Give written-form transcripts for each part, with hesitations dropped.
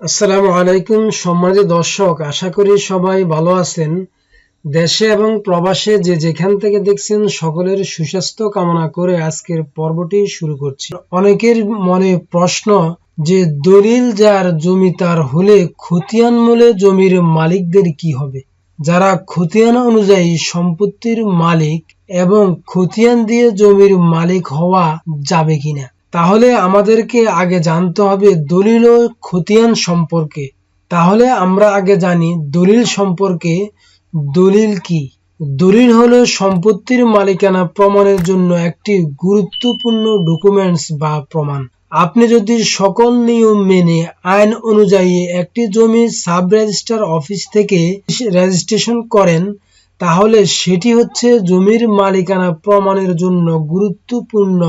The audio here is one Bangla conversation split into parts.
আসসালামু আলাইকুম সম্মানিত দর্শক, আশা করি সবাই ভালো আছেন। দেশে এবং প্রবাসে যে যেখান থেকে দেখছেন সকলের সুস্বাস্থ্য কামনা করে আজকের পর্বটি শুরু করছি। অনেকের মনে প্রশ্ন যে দলিল যার জমি তার হলে খতিয়ান মূলে জমির মালিকদের কি হবে? যারা খতিয়ান অনুযায়ী সম্পত্তির মালিক এবং খতিয়ান দিয়ে জমির মালিক হওয়া যাবে কিনা, তাহলে আমাদেরকে আগে জানতে হবে দলিল ও খতিয়ান সম্পর্কে। তাহলে আমরা আগে জানি দলিল সম্পর্কে। দলিল কি? দলিল হলো সম্পত্তির মালিকানা প্রমাণের জন্য একটি গুরুত্বপূর্ণ ডকুমেন্টস বা প্রমাণ। আপনি যদি সকল নিয়ম মেনে আইন অনুযায়ী একটি জমি সাব রেজিস্ট্রার অফিস থেকে রেজিস্ট্রেশন করেন, তাহলে সেটি হচ্ছে জমির মালিকানা প্রমাণের জন্য গুরুত্বপূর্ণ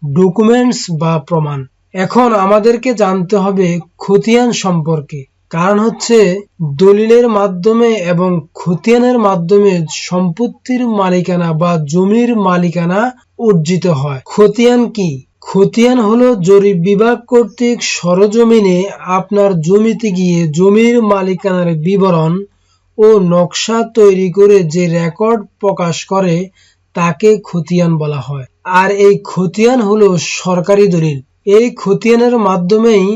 ডকুমেন্টস বা প্রমাণ। এখন আমাদেরকে জানতে হবে খতিয়ান সম্পর্কে। কারণ হচ্ছে দলিলের মাধ্যমে এবং খতিয়ানের মাধ্যমে সম্পত্তির মালিকানা বা জমির মালিকানা অর্জিত হয়। খতিয়ান কি? খতিয়ান হলো জরিপ বিভাগ কর্তৃক সরজমিনে আপনার জমিতে গিয়ে জমির মালিকানার বিবরণ ও নকশা তৈরি করে যে রেকর্ড প্রকাশ করে তাকে খতিয়ান বলা হয়। আর এই খতিয়ান হলো সরকারি দলিল। এই খতিয়ানের মাধ্যমেই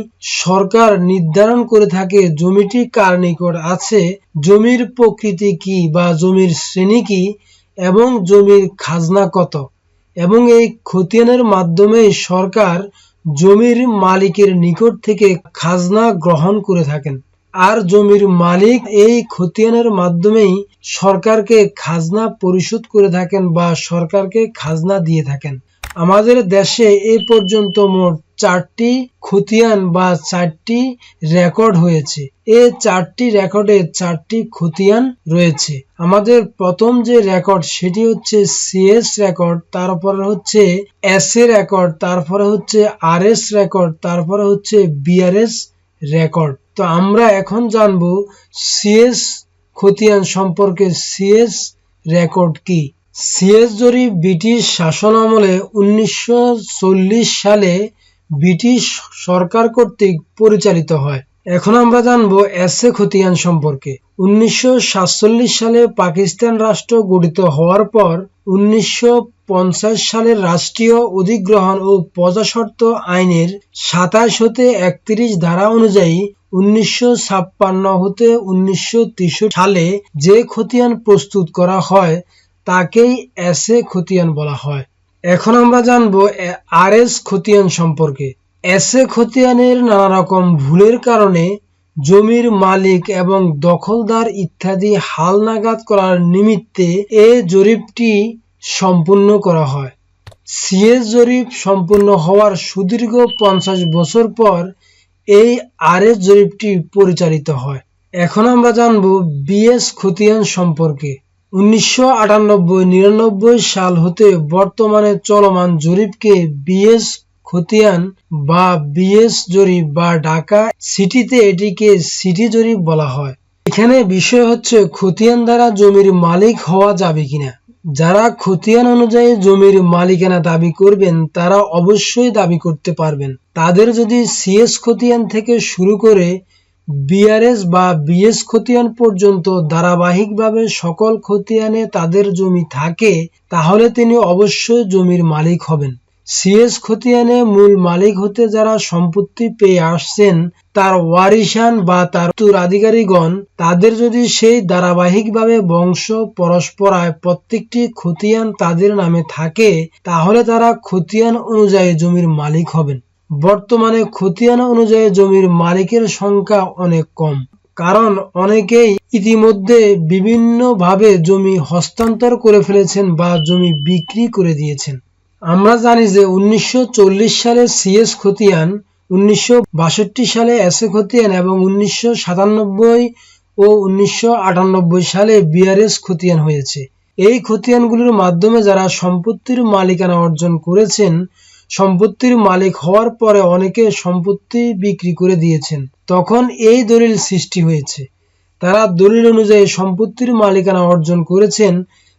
সরকার নির্ধারণ করে থাকে জমিটি কার নিকট আছে, জমির প্রকৃতি কি বা জমির শ্রেণী কি এবং জমির খাজনা কত। এবং এই খতিয়ানের মাধ্যমেই সরকার জমির মালিকের নিকট থেকে খাজনা গ্রহণ করে থাকেন। আর জমির মালিক এই খতিয়ানের মাধ্যমেই সরকারকে খাজনা পরিশোধ করে থাকেন বা সরকারকে খাজনা দিয়ে থাকেন। আমাদের দেশে এই পর্যন্ত মোট 4টি খতিয়ান বা 4টি রেকর্ড হয়েছে। এই 4টি রেকর্ডে 4টি খতিয়ান রয়েছে। আমাদের প্রথম যে রেকর্ড সেটি হচ্ছে সিএস রেকর্ড, তারপরে হচ্ছে এসএ রেকর্ড, তারপরে হচ্ছে আরএস রেকর্ড, তারপরে হচ্ছে বিআরএস রেকর্ড। তো আমরা এখন জানবো সিএস খতিয়ান সম্পর্কে। সিএস রেকর্ড কি? সিএস জরিপ ব্রিটিশ শাসন আমলে 1940 সালে ব্রিটিশ সরকার কর্তৃক পরিচালিত হয়। এখন আমরা জানবো এসএ খতিয়ান সম্পর্কে। 1947 সালে পাকিস্তান রাষ্ট্র গঠিত হওয়ার পর 1950 সালের রাষ্ট্রীয় অধিগ্রহণ ও প্রজাস্বত্ব আইনের 27 হতে 31 ধারা অনুযায়ী 1956 হতে 1963 সালে যে খতিয়ান প্রস্তুত করা হয় তাকেই এসএ খতিয়ান বলা হয়। এখন আমরা জানবো আরএস খতিয়ান সম্পর্কে। এসএ খতিয়ানের নানা রকম ভুলের কারণে জমির মালিক এবং দখলদার ইত্যাদি হালনাগাদ করার নিমিত্তে এই জরিপটি সম্পূর্ণ করা হয়। সিএস জরিপ সম্পূর্ণ হওয়ার সুদীর্ঘ 50 বছর পর এই আরএস জরিপটি পরিচালিত হয়। এখন আমরা জানবো বিএস খতিয়ান সম্পর্কে। 1998-99 সাল হতে বর্তমানে চলমান জরিপকে বিএস খতিয়ান বা বিএস জরিপ বা ঢাকা সিটিতে এটিকে সিটি জরিপ বলা হয়। এখানে বিষয় হচ্ছে খতিয়ান দ্বারা জমির মালিক হওয়া যাবে কিনা। যারা খতিয়ান অনুযায়ী জমির মালিকানা দাবি করবেন তারা অবশ্যই দাবি করতে পারবেন। তাদের যদি সিএস খতিয়ান থেকে শুরু করে বিআরএস বা বিএস খতিয়ান পর্যন্ত ধারাবাহিকভাবে সকল খতিয়ানে তাদের জমি থাকে, তাহলে তিনি অবশ্যই জমির মালিক হবেন। সিএস খতিয়ানে মূল মালিক হতে যারা সম্পত্তি পেয়ে আসছেন তার ওয়ারিশান বা তার উত্তরাধিকারীগণ, তাদের যদি সেই ধারাবাহিকভাবে বংশ পরস্পরায় প্রত্যেকটি খতিয়ান তাদের নামে থাকে, তাহলে তারা খতিয়ান অনুযায়ী জমির মালিক হবেন। বর্তমানে খতিয়ান অনুযায়ী জমির মালিকের সংখ্যা অনেক কম, কারণ অনেকেই ইতিমধ্যে বিভিন্নভাবে জমি হস্তান্তর করে ফেলেছেন বা জমি বিক্রি করে দিয়েছেন। আমরা জানি যে 1940 সালে সিএস খতিয়ান, 1962 সালে এসএ খতিয়ান এবং 1997 ও 1998 সালে বিআরএস খতিয়ান হয়েছে। এই খতিয়ানগুলোর মাধ্যমে যারা সম্পত্তির মালিকানা অর্জন করেছেন, সম্পত্তির মালিক হওয়ার পরে অনেকে সম্পত্তি বিক্রি করে দিয়েছেন, তখন এই দলিল সৃষ্টি হয়েছে। তারা দলিল অনুযায়ী সম্পত্তির মালিকানা অর্জন করেছেন,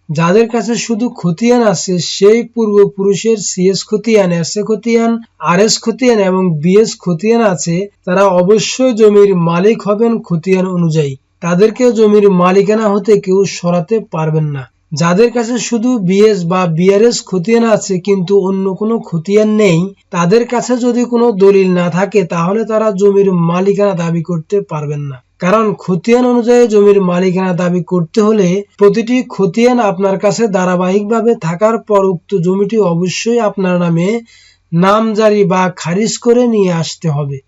যাদের কাছে শুধু খতিয়ান আছে সেই পূর্বপুরুষের সিএস খতিয়ান, এসএ খতিয়ান, আরএস খতিয়ান এবং বিএস খতিয়ান আছে, তারা অবশ্যই জমির মালিক হবেন খতিয়ান অনুযায়ী। তাদেরকে জমির মালিকানা হতে কেউ সরাতে পারবেন না। যাদের কাছে শুধু বিএস বা বিআরএস খতিয়ান আছে কিন্তু অন্য কোনো খতিয়ান নেই, তাদের কাছে যদি কোনো দলিল না থাকে তাহলে তারা জমির মালিকানা দাবি করতে পারবেন না। কারণ খতিয়ান অনুযায়ী জমির মালিকানা দাবি করতে হলে প্রতিটি খতিয়ান আপনার কাছে ধারাবাহিকভাবে থাকার পর উক্ত জমিটি অবশ্যই আপনার নামে নামজারি বা খারিজ করে নিয়ে আসতে হবে।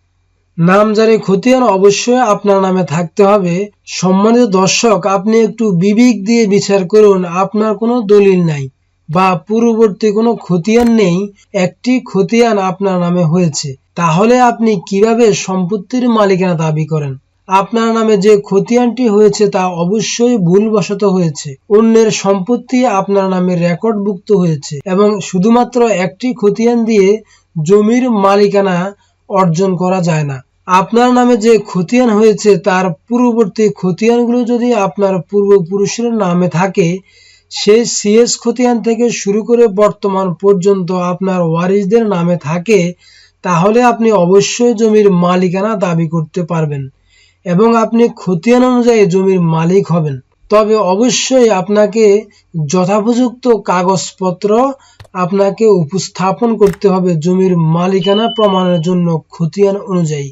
নামজারি খতিয়ান অবশ্যই আপনার নামে থাকতে হবে। সম্মানিত দর্শক, আপনি একটু বিবেক দিয়ে বিচার করুন, আপনার কোনো দলিল নাই বা পূর্ববর্তী কোনো খতিয়ান নেই, একটি খতিয়ান আপনার নামে হয়েছে, তাহলে আপনি কিভাবে সম্পত্তির মালিকানা দাবি করেন? আপনার নামে যে খতিয়ানটি হয়েছে তা অবশ্যই ভুলবশত হয়েছে, অন্যের সম্পত্তি আপনার নামে রেকর্ডভুক্ত হয়েছে এবং শুধুমাত্র একটি খতিয়ান দিয়ে জমির মালিকানা অর্জন করা যায় না। আপনার নামে যে খতিয়ান হয়েছে তার পূর্ববর্তী খতিয়ানগুলো যদি আপনার পূর্বপুরুষের নামে থাকে, সেই সিএস খতিয়ান থেকে শুরু করে বর্তমান পর্যন্ত আপনার ওয়ারিসদের নামে থাকে, তাহলে আপনি অবশ্যই জমির মালিকানা দাবি করতে পারবেন এবং আপনি খতিয়ান অনুযায়ী জমির মালিক হবেন। তবে অবশ্যই আপনাকে যথোপযুক্ত কাগজপত্র আপনাকে উপস্থাপন করতে হবে জমির মালিকানা প্রমাণের জন্য খতিয়ান অনুযায়ী।